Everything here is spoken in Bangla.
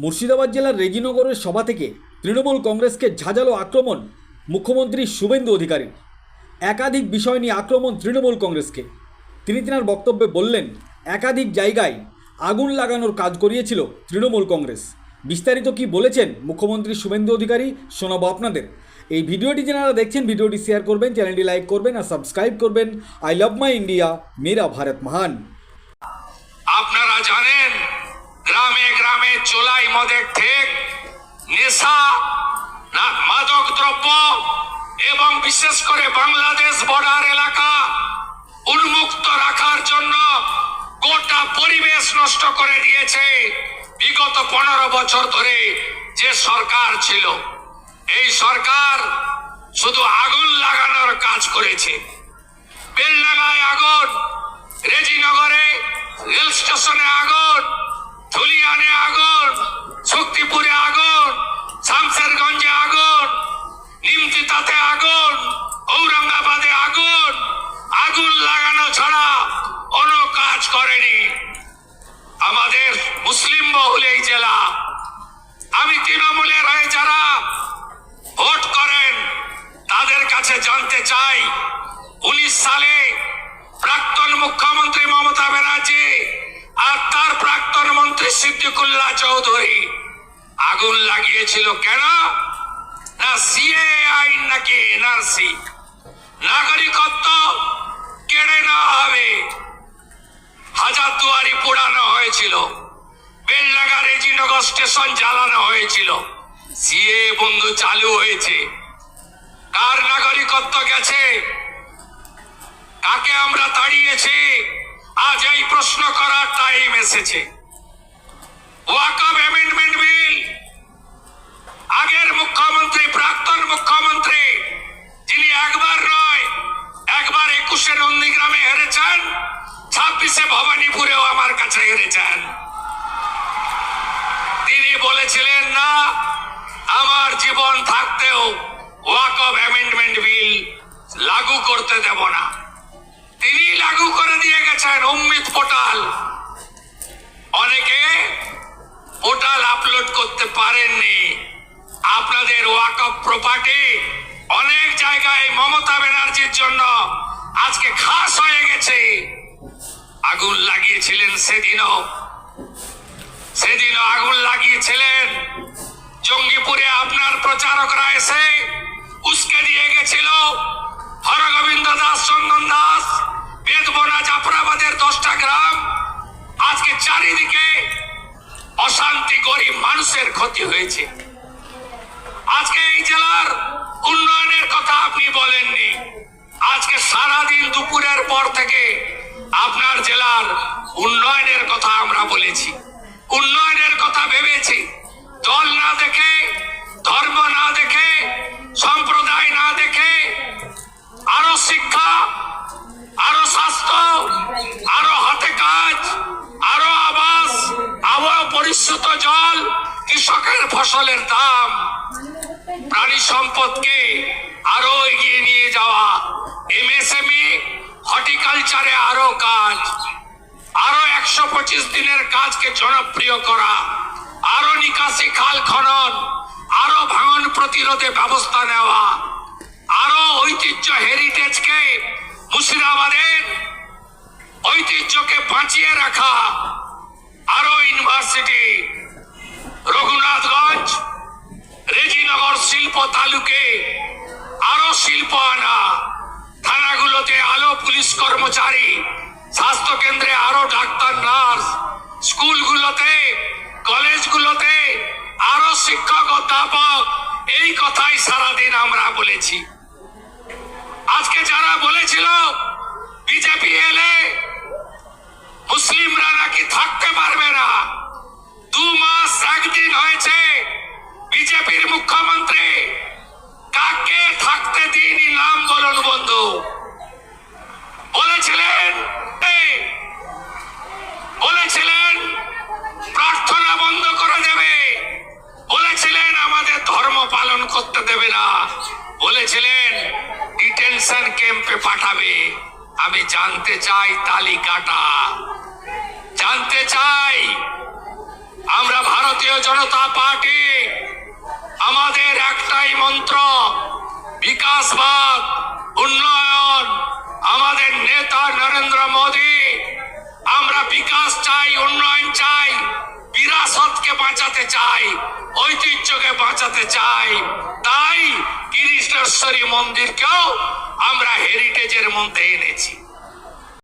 মুর্শিদাবাদ জেলার রেজিনগরের সভা থেকে তৃণমূল কংগ্রেসকে ঝাঁঝালো আক্রমণ মুখ্যমন্ত্রী শুভেন্দু অধিকারী। একাধিক বিষয় নিয়ে আক্রমণ তৃণমূল কংগ্রেসকে। তিনি তাঁর বক্তব্যে বললেন, একাধিক জায়গায় আগুন লাগানোর কাজ করিয়েছিল তৃণমূল কংগ্রেস। বিস্তারিত কি বলেছেন মুখ্যমন্ত্রী শুভেন্দু অধিকারী শোনাবো আপনাদের। এই ভিডিওটি যারা দেখছেন ভিডিওটি শেয়ার করবেন, চ্যানেলটি লাইক করবেন আর সাবস্ক্রাইব করবেন। আই লাভ মাই ইন্ডিয়া, মেরা ভারত মহান। আপনারা জানেন গ্রামে গ্রামে চোলাই মদের ঠেক, নেশা, মাদক দ্রব্য এবং বিশেষ করে বাংলাদেশ বর্ডার এলাকা উন্মুক্ত রাখার জন্য গোটা পরিবেশ নষ্ট করে দিয়েছে বিগত 15 বছর ধরে যে সরকার ছিল। এই সরকার শুধু আগুন লাগানোর কাজ করেছে। বেলডাঙ্গায় আগুন, রেজিনগরে রেল স্টেশনে আগুন, ধুলিয়ানে আগুন, শক্তিপুরে আগুন, শামশেরগঞ্জে আগুন, নিমতিতাতে আগুন, ঔরঙ্গাবাদে আগুন। আগুন লাগানো ছাড়া কোনো কাজ করেনি আমাদের মুসলিম বহুল এই জেলা। আমি তৃণমূলের হয়ে যারা ভোট করেন তাদের কাছে জানতে চাই, 19 সালে প্রাক্তন মুখ্যমন্ত্রী মমতা ব্যানার্জি আর তার প্রাক্তন মন্ত্রী সিদ্দিকুল্লাহ চৌধুরী আগুন লাগিয়েছিল কেন? না সিএ আইন নাকি এনআরসি, নাগরিকত্ব কেড়ে নেওয়া হবে। হাজারদুয়ারি পোড়ানো হয়েছিল, বেলডাঙ্গা রেজিনগর স্টেশন জ্বালানো হয়েছিল। সিএ বন্ধু চালু হয়েছে, কার নাগরিকত্ব গেছে? কাকে আমরা তাড়িয়েছি? আজ এই প্রশ্ন করার টাইম এসেছে। ওয়াকফ অ্যামেন্ডমেন্ট বিল আগের মুখ্যমন্ত্রী, প্রাক্তন মুখ্যমন্ত্রী, যিনি একবার নয় একবার 21-এ নন্দীগ্রামে হেরেছেন, 26-এ ভবানীপুরেও আমার কাছে হেরেছেন। তিনি বলেছিলেন, না, আমার জীবন থাকতেও ওয়াকফ অ্যামেন্ডমেন্ট বিল লাগু করতে দেব না। তিনি লাগু করে দিয়ে গেছেন উম্মিদ পোর্টাল। অনেকে পোর্টাল আপলোড করতে পারেননি। আপনাদের ওয়াকফ প্রপার্টি অনেক জায়গায় মমতা ব্যানার্জির জন্য আজকে খাস হয়ে গেছে। আগুন লাগিয়েছিলেন সেদিনও আগুন লাগিয়েছিলেন। জঙ্গিপুরে আপনার প্রচারকরা এসে উস্কে দিয়ে গেছিল। হরগোবিন্দ দাস, চন্দন দাস, বেদবনা, জাফরাবাদের 10টা গ্রাম, আজকে চারিদিকে অশান্তি, গরিব মানুষের ক্ষতি হয়েছে। আজকে এই জেলার উন্নয়নের কথা আপনি বলেননি। আজকে সারাদিন দুপুরের পর থেকে আপনার জেলার উন্নয়নের কথা আমরা বলেছি, উন্নয়নের কথা ভেবেছি। দল না দেখে, ধর্ম না দেখে, সম্প্রদায় না দেখে, আরো শিক্ষা, আরো স্বাস্থ্য, আরো হাতে কাজ, আরো আবাস, আরো পরিশুদ্ধ জল, কৃষকের ফসলের দাম, প্রাণী সম্পদকে আরো এগিয়ে নিয়ে যাওয়া, এমএসএমই, হর্টিকালচারে আরো কাজ, আরো 125 দিনের কাজকে জনপ্রিয় করা, আরো নিকাশি খাল খনন, আরো ভাঙন প্রতিরোধে ব্যবস্থা নেওয়া, আরো ঐতিহ্য হেরিটেজকে, মুর্শিদাবাদের ঐতিহ্যকে বাঁচিয়ে রাখা, আরো ইউনিভার্সিটি, রঘুনাথগঞ্জ, রেজিনগর শিল্প তালুকে আরো শিল্প আনা, থানাগুলোতে আরো পুলিশ কর্মচারী, স্বাস্থ্য কেন্দ্রে আরো ডাক্তার, নার্স, স্কুলগুলোতে, কলেজগুলোতে আরো শিক্ষক, অধ্যাপক। এই কথাই সারাদিন আমরা বলেছি। আজকে যারা বলেছিল বিজেপি এলে মুসলিমরা নাকি থাকতে পারবে না, 2 মাস 1 দিন হয়েছে বিজেপির মুখ্যমন্ত্রী কাকে থাকতে দিইনি, নাম বলুন বন্ধু। বলেছিলেন প্রার্থনা বন্ধ করে দেবে, বলেছিলেন আমাদের ধর্ম পালন করতে দেবে না, বলেছিলেন ডিটেনশন ক্যাম্পে পাঠাবে। আমি জানতে চাই তালিকাটা, জানতে চাই। আমরা ভারতীয় ভারতীয় জনতা পার্টি আমাদের একটাই মন্ত্র, বিকাশবাদ, উন্নয়ন। আমাদের নেতা নরেন্দ্র মোদী, আমরা বিকাশ চাই, উন্নয়ন চাই, বিরাসতকে বাঁচাতে চাই, ঐতিহ্যকে বাঁচাতে চাই। তাই কৃষ্ণেশ্বরী মন্দিরকেও আমরা হেরিটেজের মধ্যে এনেছি।